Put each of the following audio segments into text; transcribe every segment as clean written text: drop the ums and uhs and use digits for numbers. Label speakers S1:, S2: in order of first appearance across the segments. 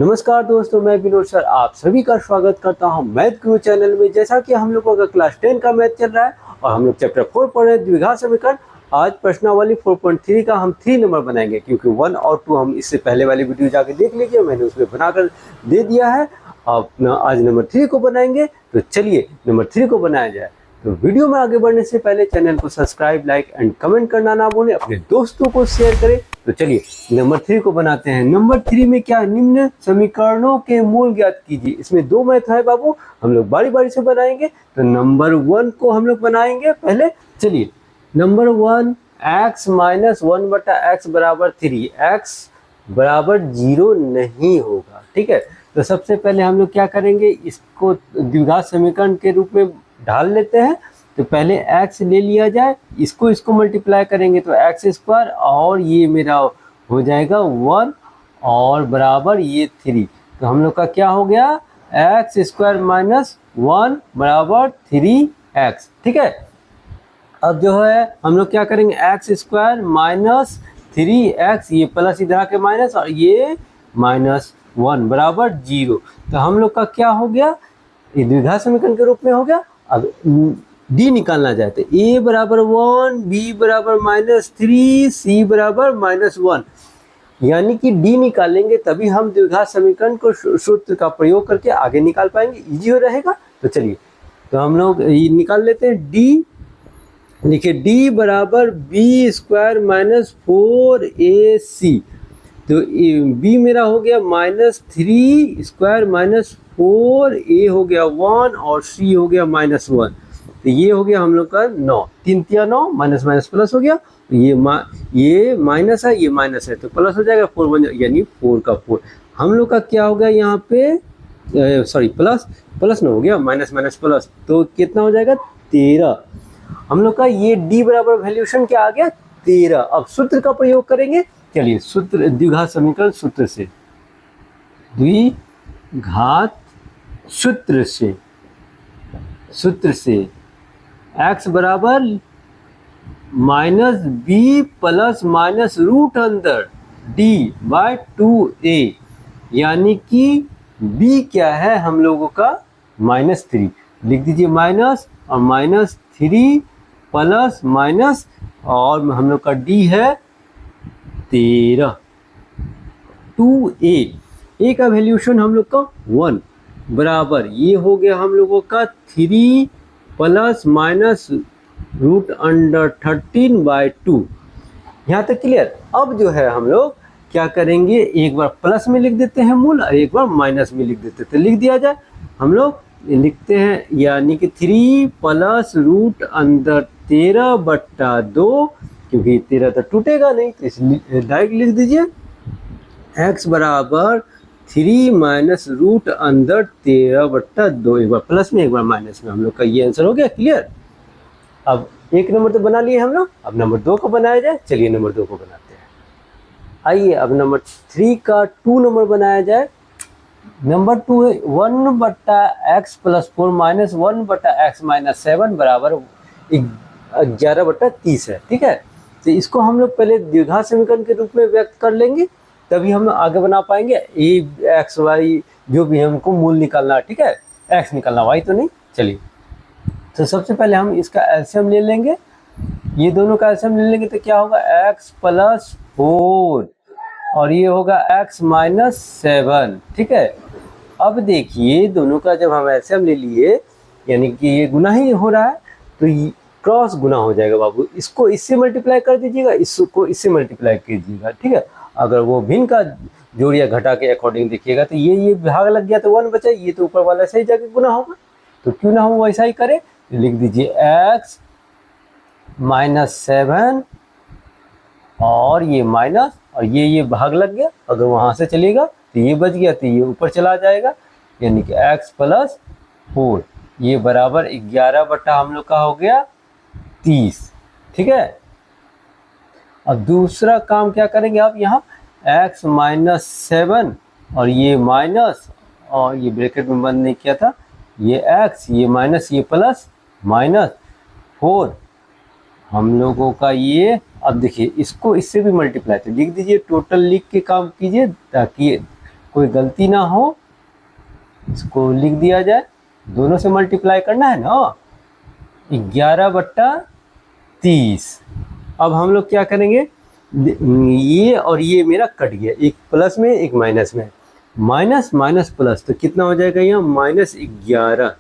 S1: नमस्कार दोस्तों, मैं विनोद सर आप सभी का स्वागत करता हूं मैथ गुरु चैनल में। जैसा कि हम लोगों का क्लास 10 का मैथ चल रहा है और हम लोग चैप्टर 4 पढ़ रहे हैं द्विघात समीकरण। आज प्रश्नावली 4.3 का हम 3 नंबर बनाएंगे, क्योंकि 1 और 2 हम इससे पहले वाली वीडियो जाके देख लीजिए, मैंने उसमें बनाकर दे दिया है। अपना आज नंबर 3 को बनाएंगे, तो चलिए नंबर 3 को बनाया जाए। तो वीडियो में आगे बढ़ने से पहले चैनल को सब्सक्राइब, लाइक एंड कमेंट करना ना भूलें, अपने दोस्तों को शेयर करें। तो चलिए नंबर 3 को बनाते हैं। नंबर 3 में क्या, निम्न समीकरणों के मूल ज्ञात कीजिए। इसमें 2 मैथ है बाबू, हम लोग बारी बारी से बनाएंगे। तो नंबर 1 को हम लोग बनाएंगे पहले। चलिए नंबर 1, x माइनस 1 बटा एक्स बराबर 3, x बराबर 0 नहीं होगा। ठीक है, तो सबसे पहले हम लोग क्या करेंगे, इसको द्विघात समीकरण के रूप में ढाल लेते हैं। तो पहले x ले लिया जाए, इसको मल्टीप्लाई करेंगे तो एक्स स्क्वायर, और ये मेरा हो जाएगा 1 और बराबर ये 3। तो हम लोग का क्या हो गया, एक्स स्क्वायर माइनस 1 बराबर 3x। ठीक है, अब जो है हम लोग क्या करेंगे, एक्स स्क्वायर माइनस 3x, ये प्लस इधर आके माइनस, और ये माइनस 1 बराबर 0। तो हम लोग का क्या हो गया, ये द्विघात समीकरण के रूप में हो गया। अब डी निकालना चाहते, a बराबर 1, b बराबर -3, c बराबर -1, यानी कि डी निकालेंगे तभी हम द्विघात समीकरण को सूत्र का प्रयोग करके आगे निकाल पाएंगे, इजी हो रहेगा। तो चलिए, तो हम लोग ये निकाल लेते हैं। डी लिखिए, डी बराबर बी स्क्वायर माइनस 4ac। तो b मेरा हो गया -3 स्क्वायर माइनस 4a हो गया 1, और c हो गया -1। तो ये हो गया हम लोग का 9, 3 तिया 9, माइनस माइनस प्लस हो गया। तो ये माइनस है, ये माइनस है, तो प्लस हो जाएगा 4 बन जाएगा, यानी 4 का 4। हम लोग का क्या हो गया यहाँ पे, सॉरी प्लस न हो गया, माइनस माइनस प्लस, तो कितना हो जाएगा 13। हम लोग का ये d बराबर वैल्यूशन क्या आ गया 13। अब सूत्र का प्रयोग करेंगे। चलिए सूत्र, द्विघात समीकरण सूत्र से, द्विघात सूत्र से x बराबर -b प्लस माइनस रूट अंदर d बाय 2a, यानी कि b क्या है हम लोगों का -3। लिख दीजिए माइनस और -3 प्लस माइनस, और हम लोग का d है 13। 2a का वैल्यूशन हम लोग का 1 बराबर, ये हो गया हम लोगों का 3 plus minus root under 13 by 2। यहाँ तक क्लियर। अब जो है हम लोग क्या करेंगे, एक बार प्लस में लिख देते हैं मूल, और एक बार माइनस में लिख देते हैं। तो लिख दिया जाए, हम लोग लिखते हैं, यानी कि 3 प्लस रूट अंदर 13 बट्टा 2, क्योंकि 13 तो टूटेगा नहीं, तो इसलिए डायरेक्ट लिख दीजिए x बराबर 3 माइनस रूट अंदर 13 बट्टा 2, एक बार प्लस में एक बार माइनस में। हम लोग का ये आंसर हो गया क्लियर। अब एक नंबर तो बना लिए हम लोग, अब नंबर 2 को बनाया जाए। चलिए नंबर 2 को बनाते हैं। आइए अब नंबर 3 का 2 नंबर बनाया जाए। नंबर 2 है 1 बट्टा एक्स प्लस 4 माइनस 1 बट्टा एक्स माइनस 7 बराबर 11 बट्टा 30 है। ठीक है, तो इसको हम लोग पहले द्विघात समीकरण के रूप में व्यक्त कर लेंगे, तभी हम आगे बना पाएंगे। एक्स वाई जो भी हमको मूल निकालना, ठीक है, एक्स निकालना, वाई तो नहीं। चलिए, तो सबसे पहले हम इसका एलसीएम ले लेंगे, ये दोनों का एलसीएम ले लेंगे। तो क्या होगा, एक्स प्लस 4 और ये होगा एक्स माइनस 7। ठीक है, अब देखिए दोनों का जब हम एलसीएम ले लिए, यानी कि ये गुना ही हो रहा है, तो क्रॉस गुना हो जाएगा बाबू। इसको इससे मल्टीप्लाई कर दीजिएगा, इसको इससे मल्टीप्लाई कीजिएगा। ठीक है, अगर वो भिन्न का जोड़ या घटा के अकॉर्डिंग देखिएगा, तो ये भाग लग गया तो 1 बचा, ये तो ऊपर वाला सही जाके गुना होगा। तो क्यों ना हो वैसा ही करे, तो लिख दीजिए एक्स माइनस 7 और ये माइनस, और ये भाग लग गया, अगर वहां से चलेगा तो ये बच गया, तो ये ऊपर चला जाएगा, यानी कि x प्लस 4 ये बराबर 11 बट्टा हम लोग का हो गया 30। ठीक है, अब दूसरा काम क्या करेंगे आप, यहाँ x माइनस 7 और ये माइनस, और ये ब्रैकेट में बंद नहीं किया था, ये x, ये माइनस, ये प्लस, माइनस 4 हम लोगों का ये। अब देखिए इसको इससे भी मल्टीप्लाई, तो लिख दीजिए, टोटल लिख के काम कीजिए, ताकि कोई गलती ना हो, इसको लिख दिया जाए, दोनों से मल्टीप्लाई करना है ना, 11/30। अब हम लोग क्या करेंगे, ये और ये मेरा कट गया, एक प्लस में एक माइनस में, माइनस माइनस प्लस, तो कितना हो जाएगा यहाँ -11।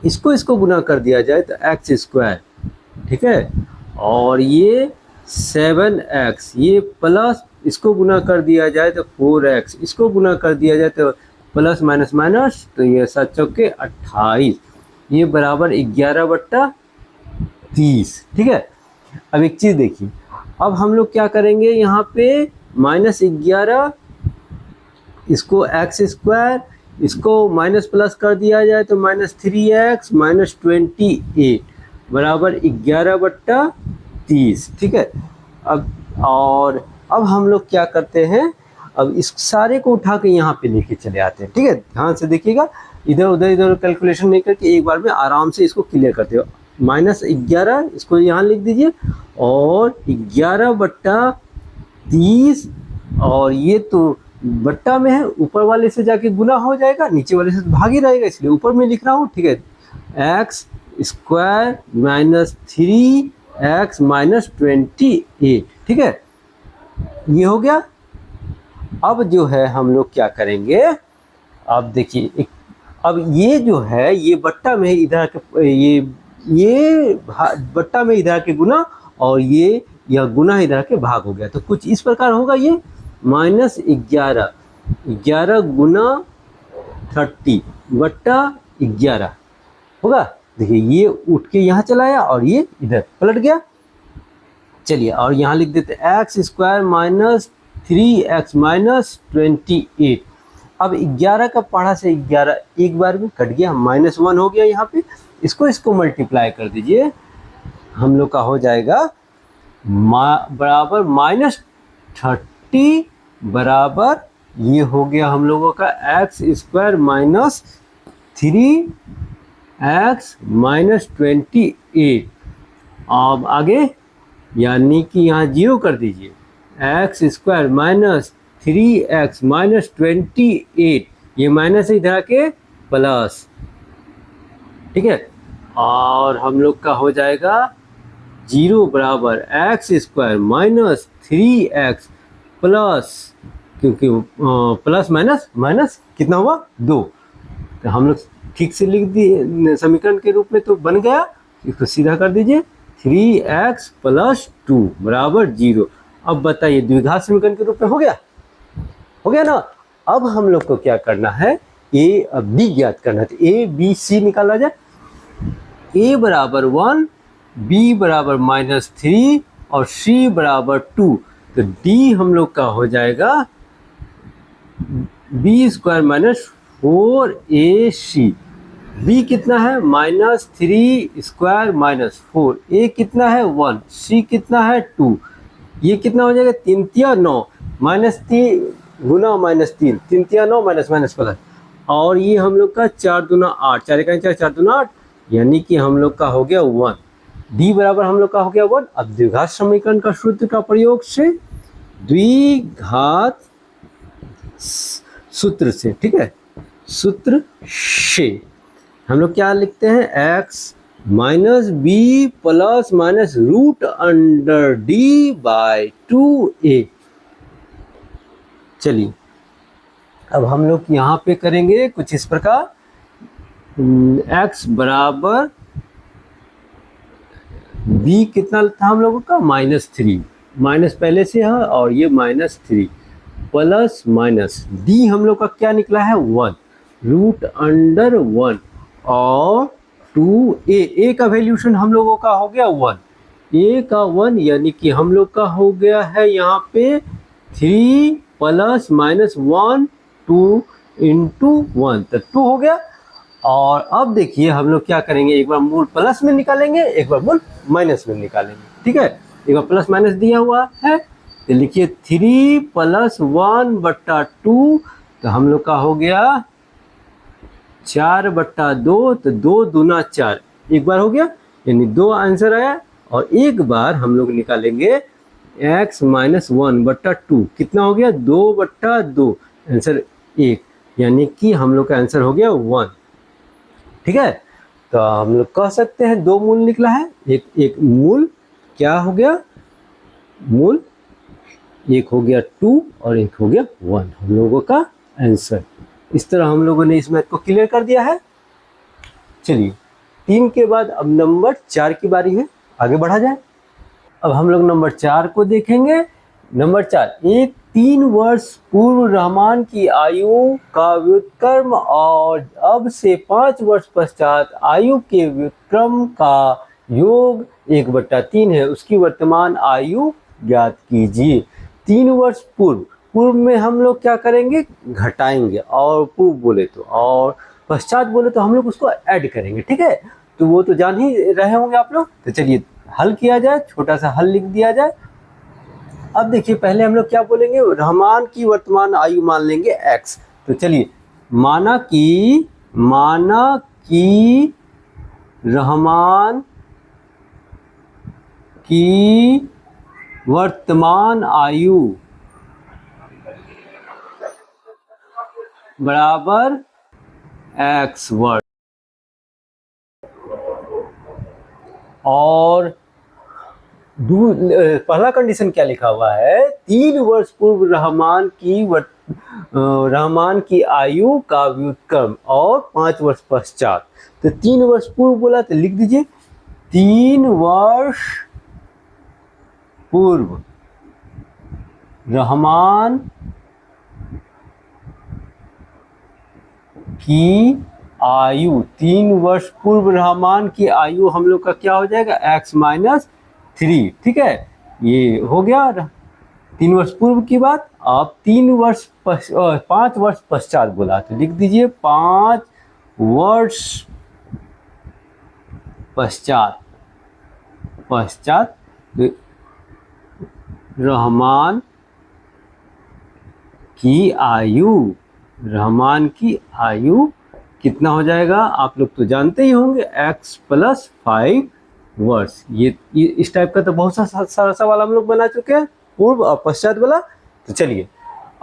S1: इसको गुना कर दिया जाए तो x², ठीक है, और ये 7x, ये प्लस इसको गुना कर दिया जाए तो 4x, इसको गुना कर दिया जाए तो प्लस माइनस माइनस, तो ये 7 चौके 28, ये बराबर 11/30, ठीक है। अब एक चीज़ देखिए, अब हम लोग क्या करेंगे, यहाँ पे -11, इसको x², इसको माइनस प्लस कर दिया जाए तो -3x -28 बराबर 11/30, ठीक है। अब हम लोग क्या करते हैं, अब इस सारे को उठा के यहाँ पे लेके चले आते हैं, ठीक है। ध्यान से देखिएगा, इधर उधर कैलकुलेशन नहीं करके एक बार में आराम से इसको क्लियर करते हो। -11 इसको यहाँ लिख दीजिए, और 11/30, और ये तो बट्टा में है, ऊपर वाले से जाके गुना हो जाएगा, नीचे वाले से भागी रहेगा, इसलिए ऊपर में लिख रहा हूँ, ठीक है। x² -3x -28, ठीक है, ये हो गया। अब जो है हम लोग क्या करेंगे, अब देखिए, अब ये जो है ये बट्टा में इधर के, ये बट्टा में इधर के गुना, और ये यह गुना इधर के भाग हो गया, तो कुछ इस प्रकार होगा, ये -11, 11 गुना 30 बट्टा 11 होगा। देखिए ये उठ के यहाँ चला आया और ये इधर पलट गया। चलिए और यहाँ लिख देते x² -3x -28। अब 11 का पढ़ा से 11 एक बार में कट गया, -1 हो गया यहाँ पे, इसको मल्टीप्लाई कर दीजिए, हम लोग का हो जाएगा बराबर -30 बराबर, ये हो गया हम लोगों का x² -3x -28। अब आगे यानी कि यहाँ 0 कर दीजिए, x² -3x -28, ये माइनस है इधर के प्लस, ठीक है। और हम लोग का हो जाएगा 0 बराबर x² -3x प्लस, क्योंकि प्लस माइनस माइनस कितना हुआ 2, तो हम लोग ठीक से लिख दिए समीकरण के रूप में, तो बन गया। इसको सीधा कर दीजिए, 3x + 2 बराबर 0। अब बताइए द्विघात समीकरण के रूप में हो गया ना। अब हम लोग को क्या करना है, a और b ज्ञात करना है, तो a b c निकाला जाए। a बराबर 1, b बराबर -3 और c बराबर 2, तो d हम लोग का हो जाएगा b² -4ac। b कितना है -3² -4, a कितना है 1, c कितना है 2, ये कितना हो जाएगा 3 तिया 9, -3 गुना -3, 3 तिया 9 माइनस प्लस, और ये हम लोग का 4 दूना 8, 4 का 4, 4 दूना 8, यानी कि हम लोग का हो गया 1। d बराबर हम लोग का हो गया 1। अब द्विघात समीकरण का सूत्र का प्रयोग से, द्विघात सूत्र से, ठीक है, सूत्र से हम लोग क्या लिखते हैं, x - b + -√d/2a। चलिए अब हम लोग यहाँ पे करेंगे कुछ इस प्रकार, x बराबर b कितना था हम लोगों का -3, माइनस पहले से है और ये -3 प्लस माइनस, d हम लोग का क्या निकला है 1 √1 और 2a का वैल्यूशन हम लोगों का हो गया 1, a का 1, यानी कि हम लोग का हो गया है यहाँ पे 3 + -1 2 × 1, तो 2 हो गया। और अब देखिए हम लोग क्या करेंगे, एक बार मूल प्लस में निकालेंगे, एक बार मूल माइनस में निकालेंगे, ठीक है। एक बार प्लस माइनस दिया हुआ है, तो लिखिए 3 + 1/2, तो हम लोग का हो गया 4/2, तो 2 दूना 4, एक बार हो गया, यानी 2 आंसर आया। और एक बार हम लोग निकालेंगे x - 1/2, कितना हो गया 2/2, आंसर 1, यानी कि हम लोग का आंसर हो गया 1। ठीक है, तो हम लोग कह सकते हैं 2 मूल निकला है। एक मूल क्या हो गया, मूल एक हो गया 2 और एक हो गया 1, हम लोगों का आंसर। इस तरह हम लोगों ने इस मैथ को क्लियर कर दिया है। चलिए 3 के बाद अब नंबर 4 की बारी है, आगे बढ़ा जाए। अब हम लोग नंबर 4 को देखेंगे। नंबर 4, एक 3 वर्ष पूर्व रहमान की आयु का व्युत्क्रम और अब से 5 वर्ष पश्चात आयु के व्युत्क्रम का योग 1/3 है, उसकी वर्तमान आयु ज्ञात कीजिए। 3 वर्ष पूर्व में हम लोग क्या करेंगे, घटाएंगे, और पूर्व बोले तो, और पश्चात बोले तो हम लोग उसको ऐड करेंगे। ठीक है, तो वो तो जान ही रहे होंगे आप लोग। तो चलिए हल किया जाए, छोटा सा हल लिख दिया जाए। अब देखिए पहले हम लोग क्या बोलेंगे, रहमान की वर्तमान आयु मान लेंगे x। तो चलिए माना कि रहमान की वर्तमान आयु बराबर x वर्ष, और पहला कंडीशन क्या लिखा हुआ है, 3 वर्ष पूर्व रहमान की आयु का व्युत्क्रम और 5 वर्ष पश्चात। तो 3 वर्ष पूर्व बोला तो लिख दीजिए 3 वर्ष पूर्व रहमान की आयु, 3 वर्ष पूर्व रहमान की आयु हम लोग का क्या हो जाएगा, x-3। ठीक है, ये हो गया 3 वर्ष पूर्व की बात। आप 5 वर्ष पश्चात बोला तो लिख दीजिए 5 वर्ष पश्चात रहमान की आयु कितना हो जाएगा, आप लोग तो जानते ही होंगे, x+5 वर्ष। ये इस टाइप का तो बहुत सारा सवाल हम लोग बना चुके हैं, पूर्व और पश्चात वाला। तो चलिए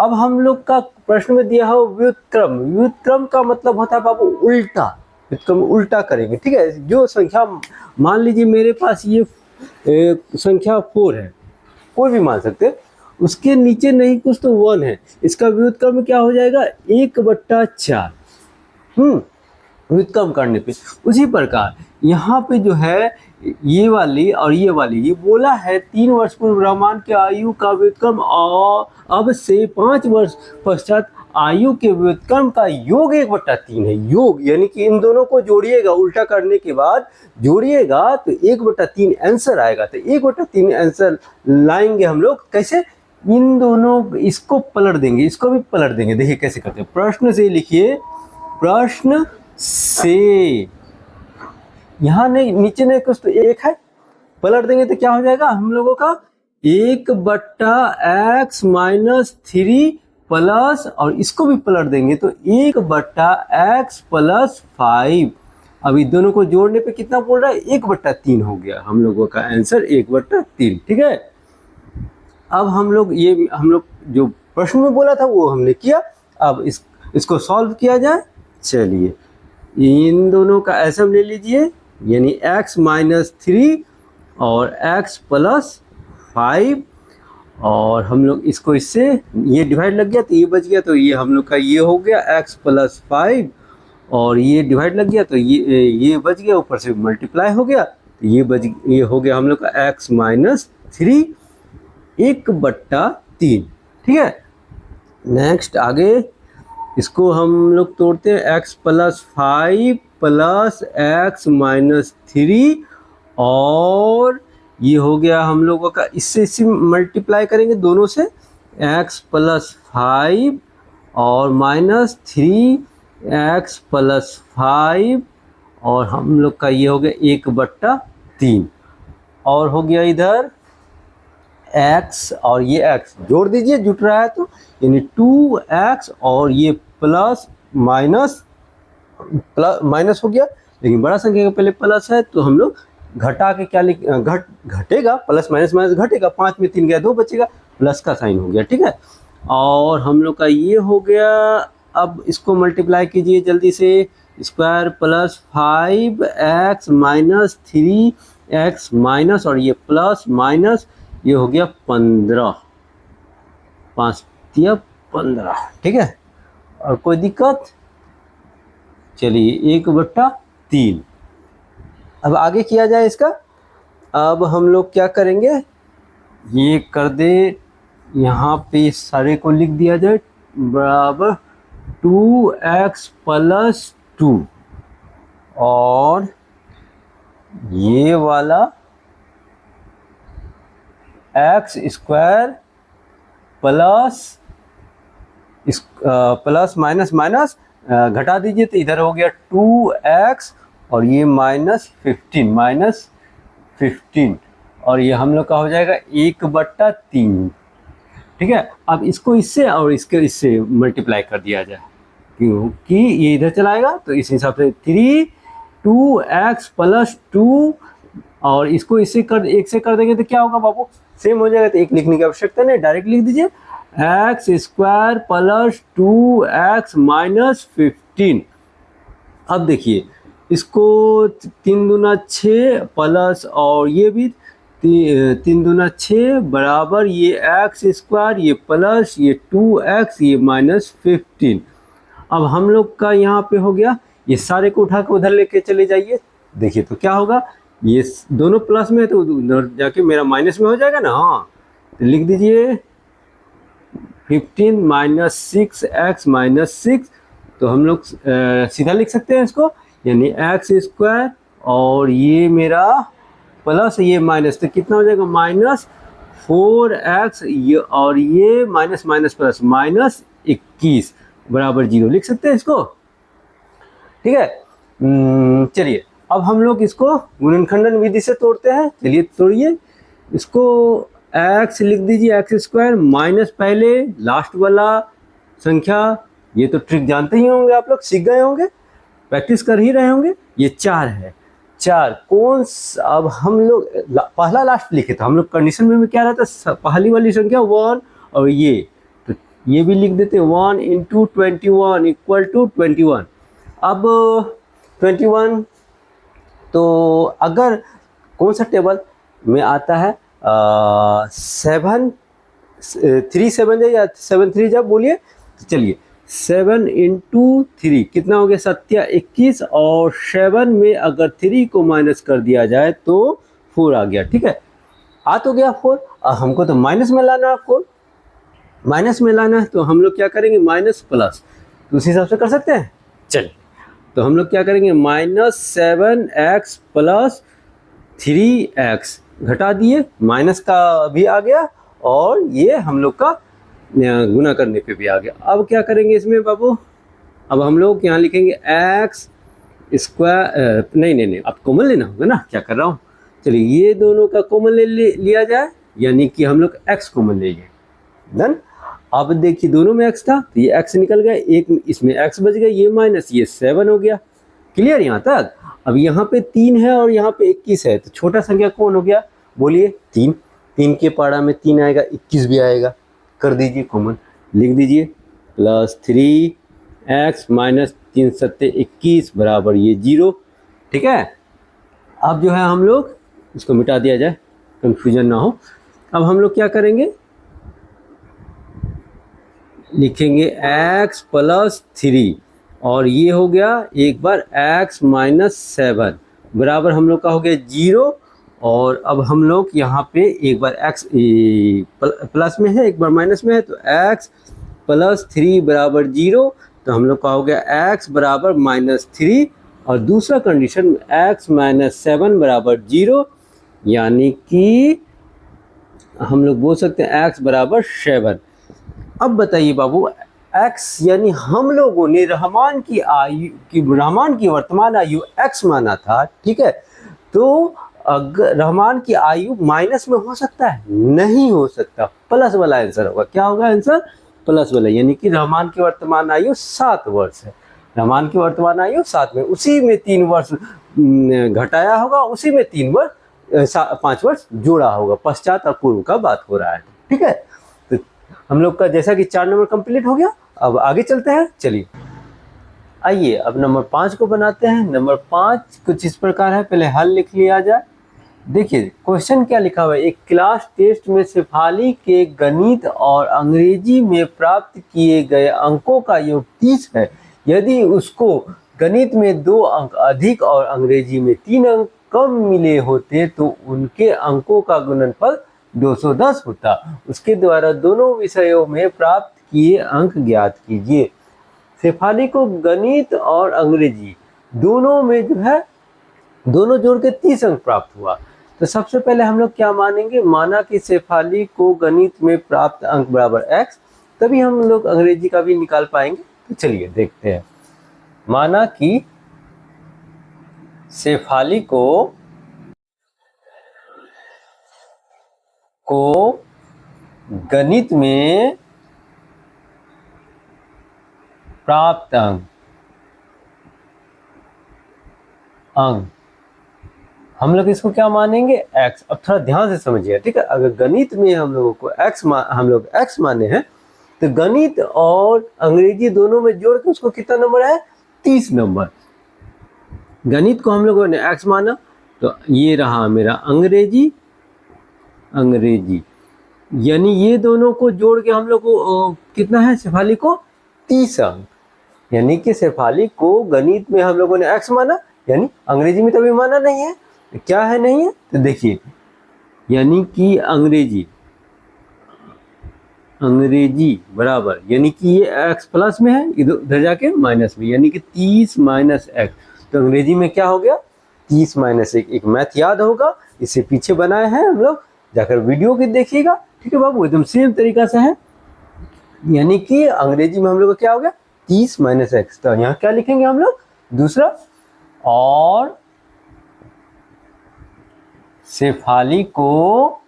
S1: अब हम लोग का प्रश्न में दिया हो व्युत्क्रम का मतलब होता है बाबू उल्टा, व्युत्क्रम उल्टा करेंगे। ठीक है, जो संख्या मान लीजिए मेरे पास ये संख्या 4 है, कोई भी मान सकते हैं, उसके नीचे नहीं कुछ तो 1 है, इसका व्युत्क्रम क्या हो जाएगा 1/4। व्युत्क्रम करने पे उसी प्रकार यहाँ पे जो है ये वाली और ये वाली, ये बोला है 3 वर्ष पूर्व रहमान के आयु का व्युत्क्रम और अब से 5 वर्ष पश्चात आयु के व्युत्क्रम का योग 1/3 है। योग यानी कि इन दोनों को जोड़िएगा, उल्टा करने के बाद जोड़िएगा तो 1/3 आंसर आएगा। तो 1/3 आंसर लाएंगे हम लोग कैसे, इन दोनों, इसको पलट देंगे, इसको भी पलट देंगे। देखिए कैसे करते हैं, प्रश्न से लिखिए, प्रश्न से यहाँ नहीं, नीचे नहीं कुछ तो 1 है, पलट देंगे तो क्या हो जाएगा हम लोगों का 1/x-3 प्लस, और इसको भी पलट देंगे तो 1/x+5। अभी दोनों को जोड़ने पे कितना बोल रहा है, 1/3 हो गया हम लोगों का आंसर 1/3। ठीक है, अब हम लोग जो प्रश्न में बोला था वो हमने किया। अब इसको सॉल्व किया जाए। चलिए इन दोनों का एसम ले लीजिए, यानी x-3 और x+5, और हम लोग इसको इससे ये डिवाइड लग गया तो ये बच गया, तो ये हम लोग का ये हो गया x+5, और ये डिवाइड लग गया तो ये बच गया, ऊपर से मल्टीप्लाई हो गया तो ये हो गया हम लोग का x-3 1/3। ठीक है, नेक्स्ट आगे इसको हम लोग तोड़ते हैं, x+5 प्लस x-3, और ये हो गया हम लोगों का, इससे मल्टीप्लाई करेंगे दोनों से, x+5 और -3x+5, और हम लोग का ये हो गया 1/3, और हो गया इधर x और ये x जोड़ दीजिए, जुट रहा है तो, यानी 2x, और ये प्लस माइनस हो गया, लेकिन बड़ा संख्या का पहले प्लस है तो हम लोग घटा के क्या घटेगा, प्लस माइनस घटेगा, 5 में 3 गया 2 बचेगा, प्लस का साइन हो गया। ठीक है, और हम लोग का ये हो गया अब इसको मल्टीप्लाई कीजिए जल्दी से, square plus 5x minus 3x minus, और ये प्लस माइनस, ये हो गया 15, 5 दिया 15, ठीक है। और कोई दिक्कत? चलिए 1/3। अब आगे किया जाए इसका। अब हम लोग क्या करेंगे, ये कर दे, यहाँ पे सारे को लिख दिया जाए, बराबर 2x प्लस 2, और ये वाला x square plus plus minus minus घटा दीजिए तो इधर हो गया 2x, और ये -15, और ये हम लोग का हो जाएगा 1/3, ठीक है। अब इसको इससे और इससे मल्टीप्लाई कर दिया जाए, क्योंकि ये इधर चलाएगा, तो इस हिसाब से 2x प्लस 2, और इसको इससे कर 1 से कर देंगे तो क्या होगा बाबू, सेम हो जाएगा। तो 1 लिखने की आवश्यकता नहीं, डायरेक्ट लिख दीजिए x square plus 2x minus 15। अब देखिए इसको 3 दूना 6 प्लस, और ये भी 3 दूना 6 बराबर, ये x स्क्वायर, ये प्लस, ये 2x, ये -15। अब हम लोग का यहाँ पे हो गया, ये सारे को उठा के उधर लेके चले जाइए, देखिए तो क्या होगा, ये दोनों प्लस में है तो उधर जाके मेरा माइनस में हो जाएगा ना। हाँ, तो लिख दीजिए 15 माइनस 6x माइनस 6, तो हम लोग सीधा लिख सकते हैं इसको, यानी x स्क्वायर, और ये मेरा प्लस, ये माइनस, तो कितना हो जाएगा -4x, ये और ये माइनस माइनस प्लस -21 बराबर 0 लिख सकते हैं इसको, ठीक है। चलिए अब हम लोग इसको गुणनखंडन विधि से तोड़ते हैं। चलिए तोड़िए इसको, x लिख दीजिए x स्क्वायर माइनस पहले लास्ट वाला संख्या, ये तो ट्रिक जानते ही होंगे आप लोग, सीख गए होंगे, प्रैक्टिस कर ही रहे होंगे। ये 4 है, 4 कौन, अब हम लोग पहला लास्ट लिखे थे, हम लोग कंडीशन में क्या रहता, पहली वाली संख्या 1, और ये तो ये भी लिख देते 1 × 21 = 21। अब 21, तो अगर कौन सा टेबल में आता है, 7 3 7 जाए या 7 3 जाए, बोलिए। तो चलिए 7 × 3 कितना हो गया, 21, और 7 में अगर 3 को माइनस कर दिया जाए तो 4 आ गया, ठीक है। आ तो गया 4, हमको तो माइनस में लाना है, 4 माइनस में लाना है, तो हम लोग क्या करेंगे, माइनस प्लस, तो उस हिसाब से कर सकते हैं। चलिए तो हम लोग क्या करेंगे, -7x प्लस 3x घटा दिए, माइनस का भी आ गया, और ये हम लोग का गुना करने पे भी आ गया। अब क्या करेंगे इसमें बाबू, अब हम लोग यहाँ लिखेंगे x स्क्वायर, नहीं अब कॉमन लेना होगा ना, क्या कर रहा हूँ। चलिए ये दोनों का कॉमन लिया जाए, यानी कि हम लोग x कॉमन ले लिए, डन। अब देखिए दोनों में x था, तो ये x निकल गया, एक इसमें x बच गया, ये माइनस, ये 7 हो गया, क्लियर यहाँ तक। अब यहाँ पे 3 है और यहाँ पे 21 है, तो छोटा संख्या कौन हो गया, बोलिए 3। 3 के पारा में 3 आएगा, 21 भी आएगा, कर दीजिए कॉमन, लिख दीजिए प्लस 3x माइनस 3 7 21 बराबर ये 0, ठीक है। अब जो है हम लोग इसको मिटा दिया जाए, कंफ्यूजन ना हो। अब हम लोग क्या करेंगे, लिखेंगे x प्लस 3, और ये हो गया एक बार x माइनस 7 बराबर हम लोग का हो गया 0, और अब हम लोग यहाँ पे एक बार x प्लस में है, एक बार माइनस में है, तो x प्लस 3 बराबर 0, तो हम लोग का हो गया x बराबर -3, और दूसरा कंडीशन x माइनस 7 बराबर 0, यानी कि हम लोग बोल सकते हैं x बराबर 7। अब बताइए बाबू, x यानी हम लोगों ने रहमान की वर्तमान आयु x माना था, ठीक है। तो अगर रहमान की आयु माइनस में हो सकता है, नहीं हो सकता, प्लस वाला आंसर होगा। क्या होगा आंसर, प्लस वाला, यानी कि रहमान की वर्तमान आयु 7 वर्ष है। रहमान की वर्तमान आयु 7 में, उसी में 3 वर्ष घटाया होगा, उसी में 5 वर्ष जोड़ा होगा, पश्चात और पूर्व का बात हो रहा है, ठीक है। तो हम लोग का जैसा कि 4 नंबर कंप्लीट हो गया। अब आगे चलते हैं, चलिए आइए अब नंबर 5 को बनाते हैं। नंबर 5 कुछ इस प्रकार है, पहले हल लिख लिया जाए। देखिए क्वेश्चन क्या लिखा हुआ है, एक क्लास टेस्ट में शेफाली के गणित और अंग्रेजी में प्राप्त किए गए अंकों का योग 30 है। यदि उसको गणित में 2 अंक अधिक और अंग्रेजी में 3 अंक कम मिले होते तो उनके अंकों का गुणनफल 210 होता। उसके द्वारा दोनों विषयों में प्राप्त किए अंक ज्ञात कीजिए। शेफाली को गणित और अंग्रेजी दोनों में जो है दोनों जोड़ के 30 अंक प्राप्त हुआ। तो सबसे पहले हम लोग क्या मानेंगे, माना कि शेफाली को गणित में प्राप्त अंक बराबर x, तभी हम लोग अंग्रेजी का भी निकाल पाएंगे। तो चलिए देखते हैं। माना कि शेफाली को गणित में प्राप्त अंक हम लोग इसको क्या मानेंगे, x। अब थोड़ा ध्यान से समझिए, ठीक है। अगर गणित में हम लोगों को हम लोग x माने हैं, तो गणित और अंग्रेजी दोनों में जोड़ के उसको कितना नंबर है, 30 नंबर। गणित को हम लोगों ने x माना, तो ये रहा मेरा अंग्रेजी, यानी ये दोनों को जोड़ के हम लोग को कितना है, शेफाली को 30 अंक। यानी कि शेफाली को गणित में हम लोगों ने x माना, यानी अंग्रेजी में तो अभी माना नहीं है। तो क्या है, नहीं है, तो देखिए यानी कि अंग्रेजी बराबर, यानी कि ये x प्लस में है, इधर जाके माइनस में, यानी कि 30 माइनस x। तो अंग्रेजी में क्या हो गया, 30 माइनस 1। एक मैथ याद होगा, इससे पीछे बनाए हैं हम लोग, जाकर वीडियो की देखिएगा, ठीक है बाबू, एकदम सेम तरीका से है। यानी कि अंग्रेजी में हम लोग को क्या हो गया, 30 माइनस x। तो यहाँ क्या लिखेंगे हम लोग, दूसरा, और शेफाली को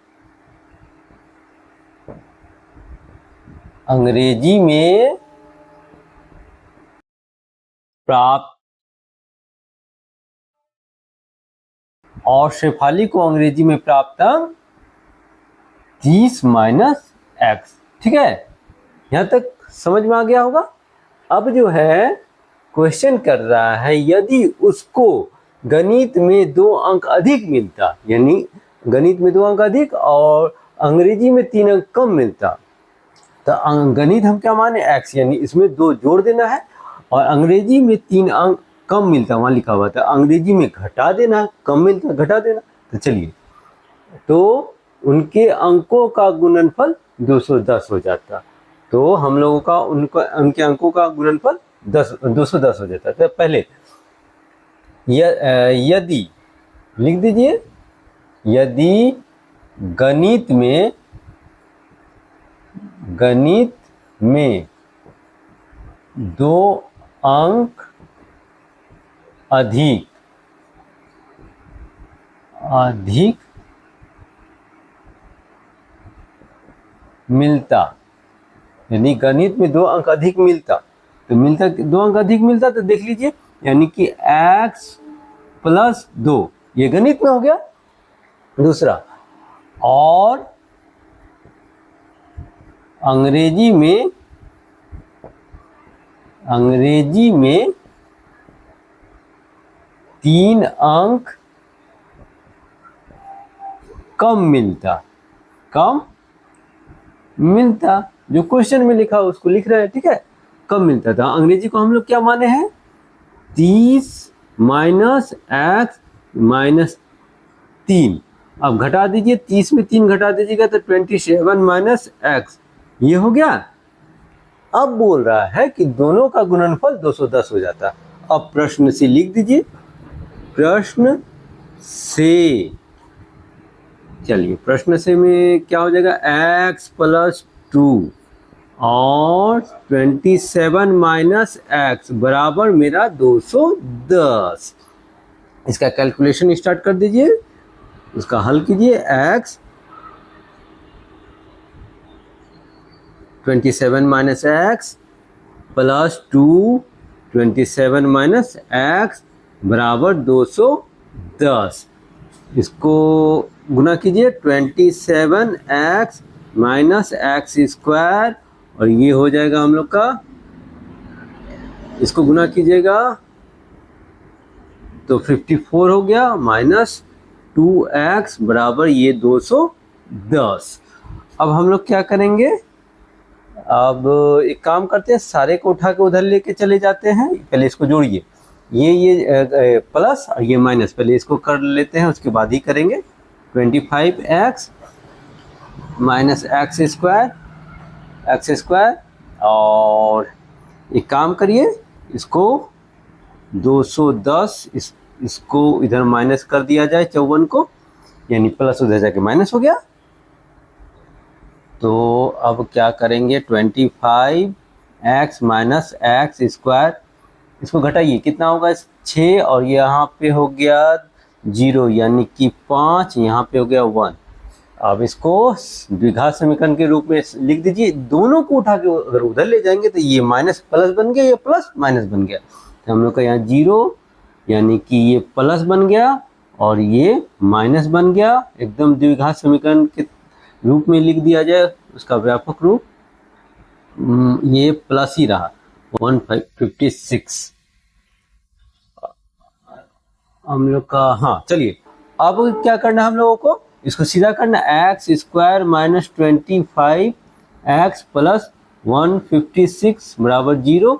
S1: अंग्रेजी में प्राप्त अंक 30 माइनस x, ठीक है। यहां तक समझ में आ गया होगा। अब जो है क्वेश्चन कर रहा है, यदि उसको गणित में 2 अंक अधिक मिलता, यानी गणित में 2 अंक अधिक और अंग्रेजी में 3 अंक कम मिलता, तो गणित हम क्या माने, x, यानी इसमें 2 जोड़ देना है, और अंग्रेजी में 3 अंक कम मिलता, वहां लिखा हुआ था, अंग्रेजी में घटा देना, कम मिलता घटा देना। तो चलिए, तो उनके अंकों का गुणनफल 210 हो जाता। तो हम लोगों का उनके अंकों का गुणनफल 210 हो जाता। तो पहले यदि लिख दीजिए, यदि गणित में 2 अंक अधिक मिलता, यानी गणित में 2 अंक अधिक मिलता, तो 2 अंक अधिक मिलता, तो देख लीजिए, यानी कि x प्लस 2, ये गणित में हो गया। दूसरा, और अंग्रेजी में 3 अंक कम मिलता, जो क्वेश्चन में लिखा उसको लिख रहे हैं, ठीक है, कम मिलता था। अंग्रेजी को हम लोग क्या माने हैं, 30 माइनस x माइनस 3। अब घटा दीजिए, 30 में 3 घटा दीजिएगा तो 27 माइनस x, ये हो गया। अब बोल रहा है कि दोनों का गुणनफल 210 हो जाता। अब प्रश्न से लिख दीजिए, प्रश्न से, चलिए प्रश्न से में क्या हो जाएगा, x प्लस 2 और 27 माइनस x बराबर मेरा 210। इसका कैलकुलेशन स्टार्ट कर दीजिए, इसका हल कीजिए। x 27 minus x plus 2 27 minus x बराबर 210। इसको गुना कीजिए, 27x माइनस x स्क्वायर, और ये हो जाएगा हम लोग का इसको गुना कीजिएगा तो 54 हो गया माइनस 2x बराबर ये 210। अब हम लोग क्या करेंगे, अब एक काम करते हैं, सारे को उठा के उधर लेके चले जाते हैं। पहले इसको जोड़िए, ये प्लस और ये माइनस, पहले इसको कर लेते हैं उसके बाद ही करेंगे। 25x माइनस एक्स स्क्वायर और एक काम करिए, इसको 210 इसको इधर माइनस कर दिया जाए 54 को, यानी प्लस उधर जाके माइनस हो गया। तो अब क्या करेंगे, 25x माइनस एक्स स्क्वायर, इसको घटाइए कितना होगा 6 और यहाँ पे हो गया 0 यानी कि 5, यहाँ पे हो गया 1। अब इसको द्विघात समीकरण के रूप में लिख दीजिए। दोनों को उठा के अगर उधर ले जाएंगे तो ये माइनस प्लस बन गया, ये प्लस माइनस बन गया, तो हम लोग का यहाँ 0 यानी कि ये प्लस बन गया और ये माइनस बन गया। एकदम द्विघात समीकरण के रूप में लिख दिया जाए, उसका व्यापक रूप ये प्लस ही रहा 156 हम लोग का। हाँ चलिए, अब क्या करना है हम लोगों को, इसको सीधा करना, x square minus 25 x plus 156 बराबर 0।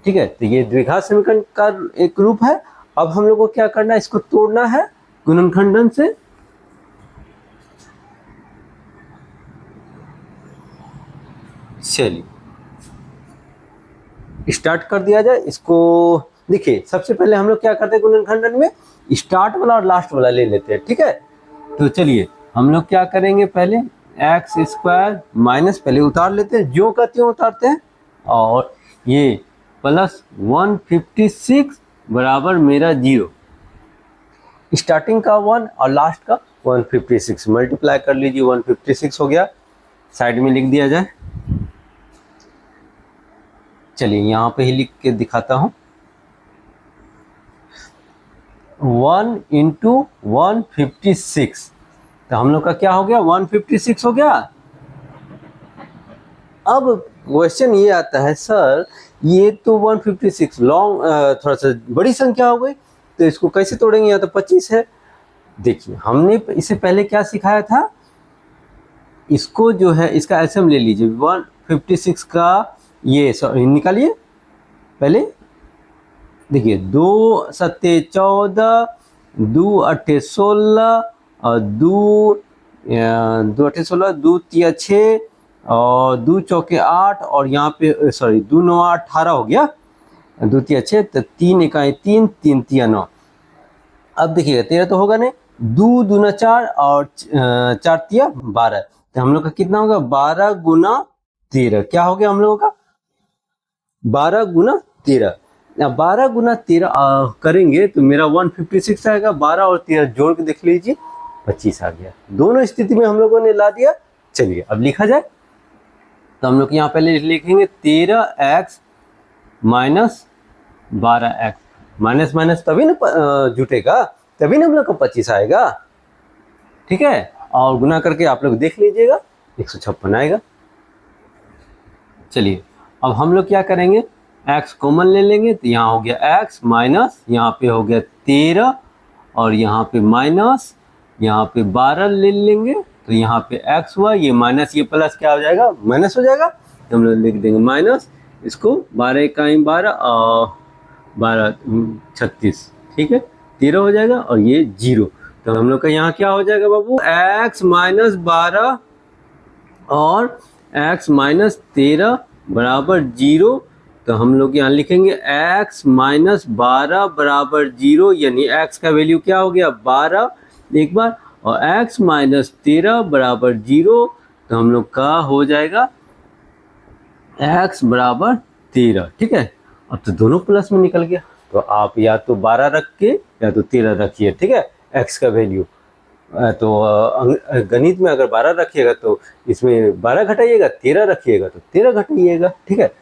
S1: ठीक है, तो ये द्विघात समीकरण का एक रूप है। अब हम लोग को क्या करना है, इसको तोड़ना है गुणनखंडन से। चलिए स्टार्ट कर दिया जाए इसको। देखिए सबसे पहले हम लोग क्या करते हैं, गुणनखंडन में स्टार्ट वाला और लास्ट वाला ले लेते हैं। ठीक है, तो चलिए हम लोग क्या करेंगे, पहले एक्स स्क्वायर माइनस, पहले उतार लेते हैं, जो का त्यों उतारते हैं, और ये प्लस 156 बराबर मेरा 0, स्टार्टिंग का 1 और लास्ट का 156 मल्टीप्लाई कर लीजिए, 156 हो गया, साइड में लिख दिया जाए। चलिए यहाँ पे ही लिख के दिखाता हूँ, 1 इंटू 156, तो हम लोग का क्या हो गया, 156 हो गया। अब क्वेश्चन ये आता है, सर ये तो 156 लॉन्ग थोड़ा सा बड़ी संख्या हो गई, तो इसको कैसे तोड़ेंगे, यहाँ तो 25 है। देखिए हमने इससे पहले क्या सिखाया था, इसको जो है इसका एसएम ले लीजिए, 156 का ये निकालिए पहले। देखिए 2 सत्ते 14, 2 अट्ठे 16 और 2 अट्ठे 16, 2 तिया 6 और 2 चौके 8 और यहाँ पे सॉरी 2 9 18 हो गया, 2 तिया 6, तो 3 इकाई 3, 3 तिया 9। अब देखिएगा 13 तो होगा नहीं, 2 दूना 4 और 4 तिया 12, तो हम लोग का कितना होगा, 12 गुना 13, क्या हो गया हम लोगों का, 12 गुना 13। 12 गुना 13 करेंगे तो मेरा 156 आएगा, 12 और 13 जोड़ के देख लीजिए 25 आ गया। दोनों स्थिति में हम लोगों ने ला दिया। चलिए अब लिखा जाए, तो हम लोग यहाँ पहले लिखेंगे 13x minus 12x, minus minus तभी ना जुटेगा, तभी ना हम लोग का 25 आएगा। ठीक है, और गुना करके आप लोग देख लीजिएगा 156 आएगा। चलिए अब हम लोग क्या करेंगे, x कॉमन ले लेंगे, तो यहाँ हो गया x माइनस, यहाँ पे हो गया 13 और यहाँ पे माइनस, यहाँ पे 12 ले लेंगे, तो यहाँ पे x हुआ, ये माइनस ये प्लस क्या हो जाएगा, माइनस हो जाएगा, तो हम लोग लिख देंगे माइनस, इसको 12 इकाई 12 और 12 36, ठीक है 13 हो जाएगा और ये 0, तो हम लोग का यहाँ क्या हो जाएगा बाबू, x माइनस 12 और x माइनस 13 बराबर 0। तो हम लोग यहाँ लिखेंगे x माइनस 12 बराबर 0, यानी x का वैल्यू क्या हो गया 12 एक बार, और x माइनस 13 बराबर 0, तो हम लोग का हो जाएगा x बराबर 13। ठीक है, अब तो दोनों प्लस में निकल गया, तो आप या तो 12 रख के या तो 13 रखिए। ठीक है, x का वैल्यू, तो गणित में अगर 12 रखिएगा तो इसमें 12 घटाइएगा, 13 रखिएगा तो 13 घटाइएगा। ठीक है,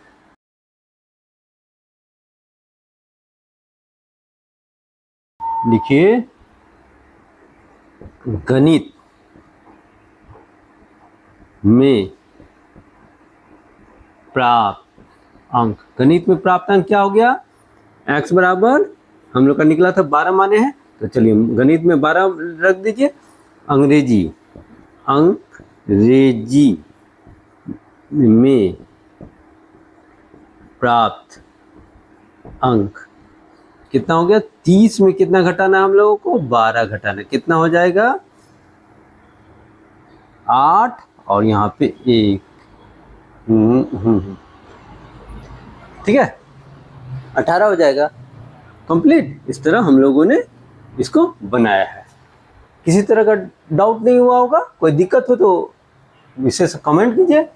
S1: लिखिए गणित में प्राप्त अंक। गणित में प्राप्त अंक क्या हो गया? x बराबर हम लोग का निकला था 12 माने हैं, तो चलिए गणित में 12 रख दीजिए। अंग्रेजी में प्राप्त अंक कितना हो गया? 30 में कितना घटाना है हम लोगों को? 12 घटाना। कितना हो जाएगा? 8 और यहाँ पे 1। ठीक है, 18 हो जाएगा कंप्लीट। इस तरह हम लोगों ने इसको बनाया है। किसी तरह का डाउट नहीं हुआ होगा? कोई दिक्कत हो तो विशेष कमेंट कीजिए।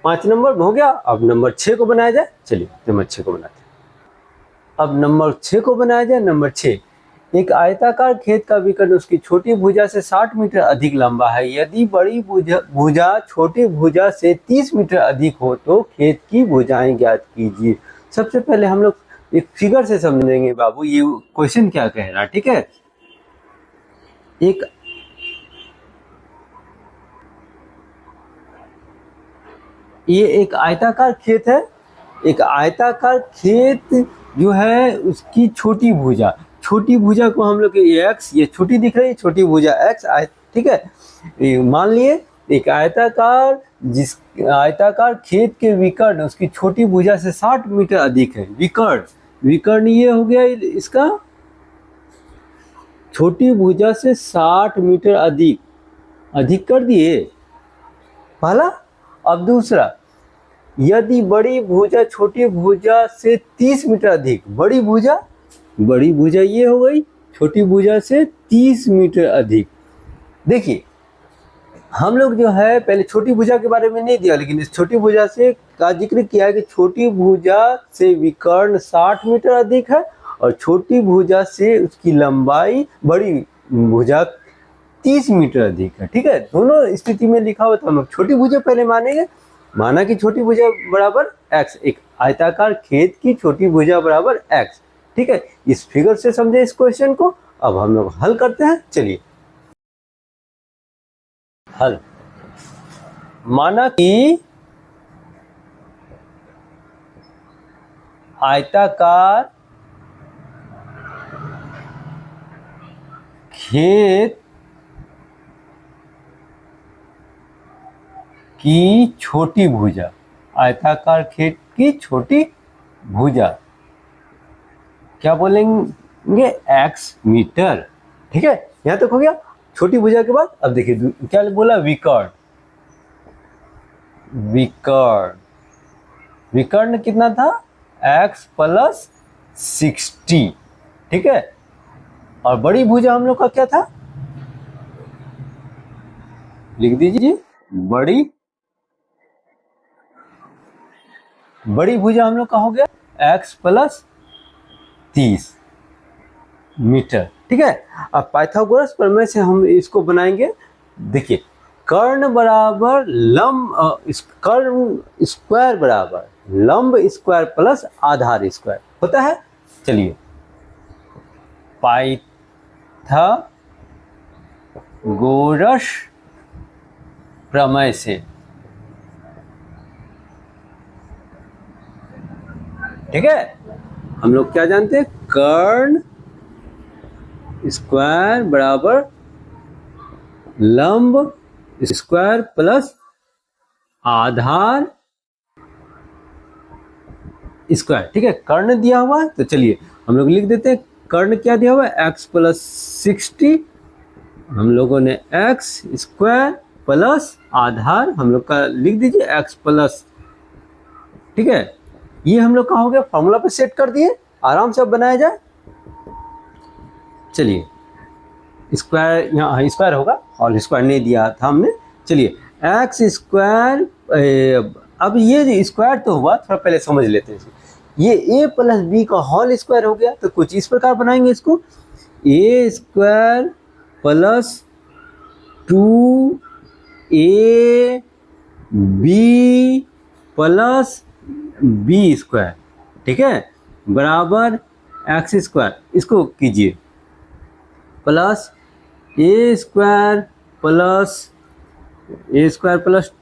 S1: 5 नंबर हो गया। अब नंबर 6 को बनाया जाए। चलिए नंबर 6 को बनाते हैं। अब नंबर 6 को बनाया जाए। नंबर 6, एक आयताकार खेत का विकर्ण उसकी छोटी भुजा से 60 मीटर अधिक लंबा है। यदि बड़ी भुजा छोटी भुजा से 30 मीटर अधिक हो तो खेत की भुजाएं ज्ञात कीजिए। सबसे पहले हम लोग एक फिगर से समझेंगे बाबू ये क्वेश्चन क्या कह रहा है। ठीक है, ये एक आयताकार खेत है। एक आयताकार खेत जो है उसकी छोटी भुजा को हम लोग एक्स, ये छोटी दिख रही है, छोटी भुजा एक्स। ठीक है, मान लिए एक आयताकार खेत के विकर्ण उसकी छोटी भुजा से 60 मीटर अधिक है। विकर्ण ये हो गया इसका, छोटी भुजा से 60 मीटर अधिक कर दिए पहला। अब दूसरा, यदि बड़ी भुजा छोटी भुजा से 30 मीटर अधिक, बड़ी भुजा ये हो गई, छोटी भुजा से 30 मीटर अधिक। देखिए हम लोग जो है पहले छोटी भुजा के बारे में नहीं दिया, लेकिन इस छोटी भुजा से का जिक्र किया है कि छोटी भुजा से विकर्ण 60 मीटर अधिक है और छोटी भुजा से उसकी लंबाई बड़ी भुजा 30 मीटर अधिक है। ठीक है, दोनों स्थिति में लिखा हुआ तो हम लोग छोटी भुजा पहले मानेंगे। माना कि छोटी भुजा बराबर x, एक आयताकार खेत की छोटी भुजा बराबर x। ठीक है, इस फिगर से समझे इस क्वेश्चन को। अब हम लोग हल करते हैं। चलिए हल। माना कि आयताकार खेत की छोटी भुजा, आयताकार खेत की छोटी भुजा क्या बोलेंगे? x metre. ठीक है, यहां तक हो गया छोटी भुजा के बाद। अब देखिए क्या बोला? विकर्ण कितना था? x plus 60। ठीक है, और बड़ी भुजा हम लोग का क्या था? लिख दीजिए, बड़ी भुजा हम लोग का हो गया x प्लस 30 मीटर। ठीक है, अब पाइथागोरस प्रमेय से हम इसको बनाएंगे। देखिए कर्ण बराबर कर्ण स्क्वायर बराबर लंब स्क्वायर प्लस आधार स्क्वायर होता है। चलिए पाइथागोरस प्रमेय से, ठीक है, हम लोग क्या जानते हैं? कर्ण स्क्वायर बराबर लंब स्क्वायर प्लस आधार स्क्वायर। ठीक है, कर्ण दिया हुआ है तो चलिए हम लोग लिख देते हैं। कर्ण क्या दिया हुआ है? x plus 60। हम लोगों ने x स्क्वायर प्लस आधार हम लोग का लिख दीजिए x प्लस। ठीक है, ये हम लोग का हो गया। फॉर्मूला पे सेट कर दिए, आराम से अब बनाया जाए। चलिए स्क्वायर, यहाँ स्क्वायर होगा और स्क्वायर नहीं दिया था हमने। चलिए एक्स स्क्वायर, अब ये स्क्वायर तो हुआ, थोड़ा पहले समझ लेते हैं। ये a प्लस बी का होल स्क्वायर हो गया, तो कुछ इस प्रकार बनाएंगे इसको। a square plus 2ab plus b square, ठीक है, बराबर एक्स स्क्वायर। इसको कीजिए plus a square plus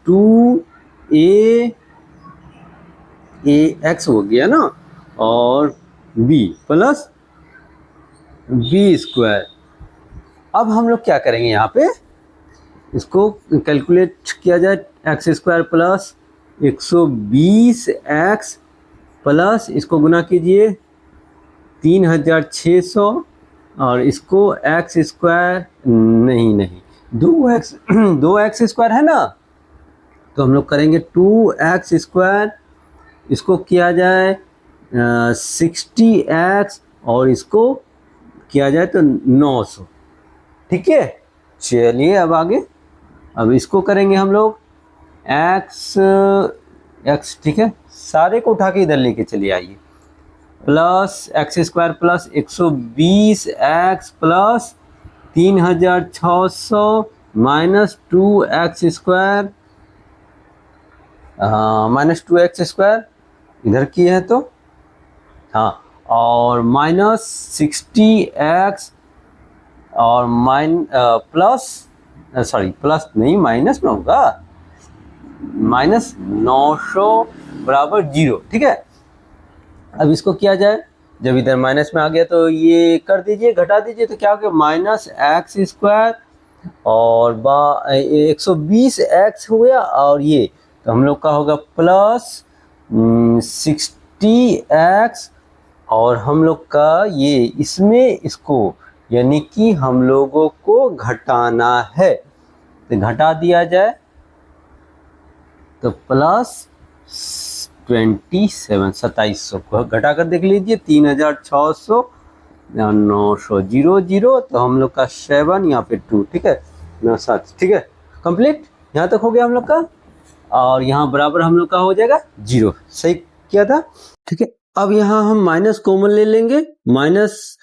S1: 2a a x हो गया ना, और बी प्लस बी स्क्वायर। अब हम लोग क्या करेंगे यहाँ पे, इसको कैलकुलेट किया जाए, x square plus 120 x plus इसको गुना कीजिए 3600, और इसको एक्स स्क्वायर नहीं 2x 2x स्क्वायर है ना, तो हम लोग करेंगे 2x स्क्वायर, इसको किया जाए 60x, और इसको किया जाए तो 900। ठीक है, चलिए अब आगे, अब इसको करेंगे हम लोग x, ठीक है, सारे को उठा के इधर लेके चलिए आइए, plus x square plus 120 x plus 3600 minus 2x square, minus 2x square इधर किए हैं तो हाँ, और माइनस 60x, और प्लस सॉरी प्लस नहीं माइनस में होगा, माइनस 900 बराबर 0। ठीक है, अब इसको किया जाए, जब इधर माइनस में आ गया तो ये कर दीजिए, घटा दीजिए, तो क्या हो गया, माइनस एक्स स्क्वायर और 120 एक्स हो गया, और ये तो हम लोग का होगा प्लस 60x, और हम लोग का ये इसमें इसको यानी कि हम लोगों को घटाना है, तो घटा दिया जाए, तो प्लस 2700 को घटा कर देख लीजिए, 3600 900 0 तो हम लोग का 7 यहाँ पे 2, ठीक है 7, ठीक है कंप्लीट, यहाँ तक हो गया हम लोग का, और यहाँ बराबर हम लोग का हो जाएगा 0, सही किया था। ठीक है, अब यहाँ हम माइनस कॉमन ले लेंगे, माइनस,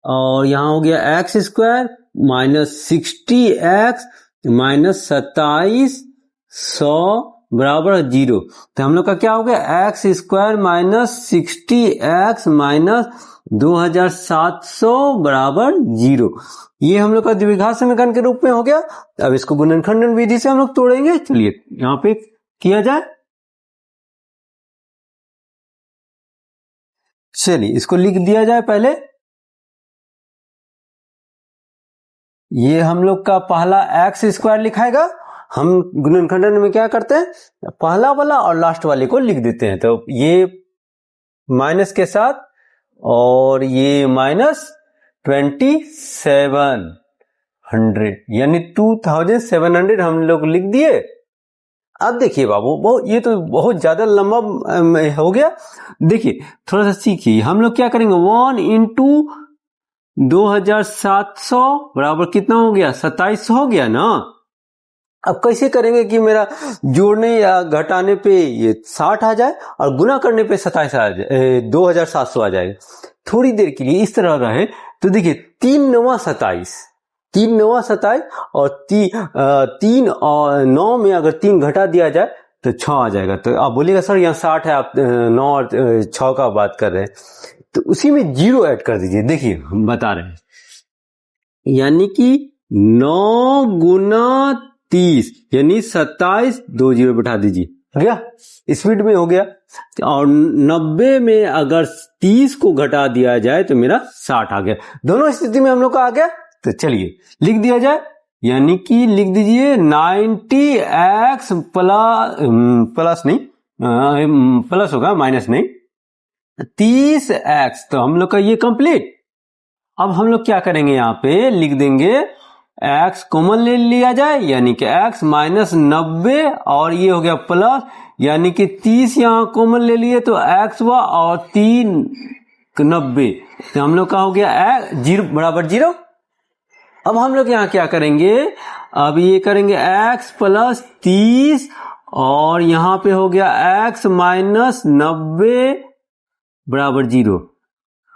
S1: और यहाँ हो गया x square minus 60x minus 2700 बराबर 0, तो हम लोग का क्या हो गया, x square minus 60x minus 2700 बराबर 0, ये हम लोग का द्विघात समीकरण के रूप में हो गया। अब इसको गुणनखंडन विधि से हम लोग तोड़ेंगे, चलिए यहाँ पे किया जाए, चलिए इसको लिख दिया जाए पहले, ये हम लोग का पहला एक्स स्क्वायर लिखाएगा, हम गुणनखंडन में क्या करते हैं, पहला वाला और लास्ट वाले को लिख देते हैं, तो ये माइनस के साथ, और ये माइनस 2700 यानी 2700 हम लोग लिख दिए। अब देखिए बाबू, ये तो बहुत ज्यादा लंबा हो गया, देखिए थोड़ा सा सीखिए, हम लोग क्या करेंगे, 1 इंटू 2700 बराबर कितना हो गया, 2700 हो गया ना। अब कैसे करेंगे कि मेरा जोड़ने या घटाने पे ये 60 आ जाए और गुना करने पे 27 आ जाए, 2700 आ जाएगा। थोड़ी देर के लिए इस तरह रहे तो देखिए 3 9 27, 3 9 27, और 3 और 9 में अगर 3 घटा दिया जाए तो 6 आ जाएगा। तो आप बोलिएगा सर यहाँ 60 है, आप 9 और 6 का बात कर रहे हैं, तो उसी में 0 ऐड कर दीजिए। देखिए हम बता रहे हैं, यानी कि 9 गुना 30 यानी 27, 2 0 बैठा दीजिए, हो गया, स्पीड में हो गया। और 90 में अगर 30 को घटा दिया जाए तो मेरा 60 आ गया। दोनों स्थिति में हम लोग का आ गया, तो चलिए लिख दिया जाए, यानी कि लिख दीजिए 90x प्लस नहीं, प्लस होगा माइनस नहीं, 30x, तो हम लोग का ये कंप्लीट। अब हम लोग क्या करेंगे, यहाँ पे लिख देंगे x कॉमन ले लिया जाए, यानी कि x माइनस 90, और ये हो गया प्लस, यानी कि 30 यहाँ कॉमन ले लिए तो x हुआ, और 3 90, तो हम लोग का हो गया 0 बराबर 0। अब हम लोग यहाँ क्या करेंगे, अब ये करेंगे x प्लस 30, और यहाँ पे हो गया x माइनस 90 बराबर 0।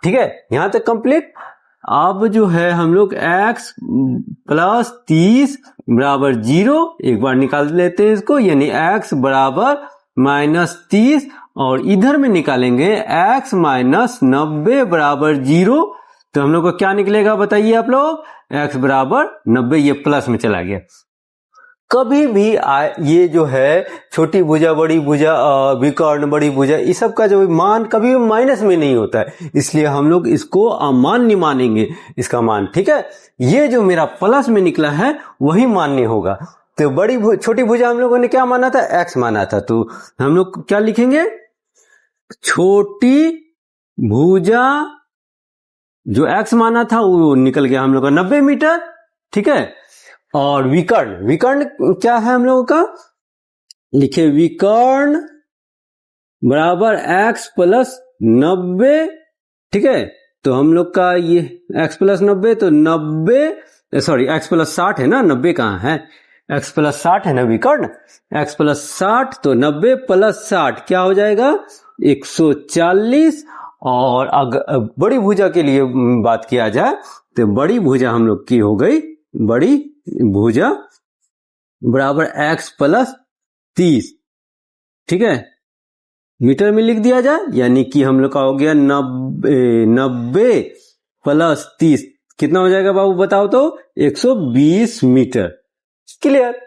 S1: ठीक है, यहां तक कंप्लीट। अब जो है हम लोग x प्लस 30 बराबर 0 एक बार निकाल लेते हैं इसको, यानी x बराबर माइनस 30, और इधर में निकालेंगे x माइनस 90 बराबर 0, तो हम लोग को क्या निकलेगा बताइए आप लोग, x बराबर 90, ये प्लस में चला गया। कभी भी ये जो है छोटी भुजा, बड़ी भुजा, विकर्ण, बड़ी भुजा, इस सब का जो मान कभी भी माइनस में नहीं होता है, इसलिए हम लोग इसको अमान्य मानेंगे इसका मान। ठीक है, ये जो मेरा प्लस में निकला है वही मान्य होगा। तो छोटी भुजा हम लोगों ने क्या माना था, x माना था, तो हम लोग क्या लिखेंगे, छोटी भुजा जो x माना था वो निकल गया हम लोग का 90 मीटर। ठीक है, और विकर्ण, विकर्ण क्या है हम लोगों का, लिखे विकर्ण बराबर x प्लस 90। ठीक है, तो हम लोग का ये x प्लस 90, तो 90 सॉरी x प्लस 60 है ना, 90 कहाँ है, x प्लस 60 है ना विकर्ण, x प्लस 60, तो 90 प्लस 60 क्या हो जाएगा 140। और अगर बड़ी भुजा के लिए बात किया जाए तो बड़ी भुजा हम लोग की हो गई, बड़ी भुजा बराबर x प्लस 30। ठीक है, मीटर में लिख दिया जाए, यानी कि हम लोग का हो गया 90 प्लस 30 कितना हो जाएगा बाबू बताओ तो, 120 मीटर। क्लियर,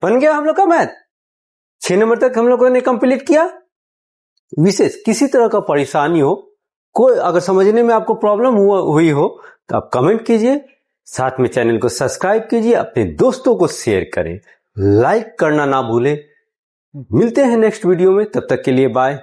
S1: बन गया हम लोग का मैथ। 6 नंबर तक हम लोगों ने कंप्लीट किया। विशेष किसी तरह का परेशानी हो, कोई अगर समझने में आपको प्रॉब्लम हुई हो तो आप कमेंट कीजिए, साथ में चैनल को सब्सक्राइब कीजिए, अपने दोस्तों को शेयर करें, लाइक करना ना भूलें। मिलते हैं नेक्स्ट वीडियो में, तब तक के लिए बाय।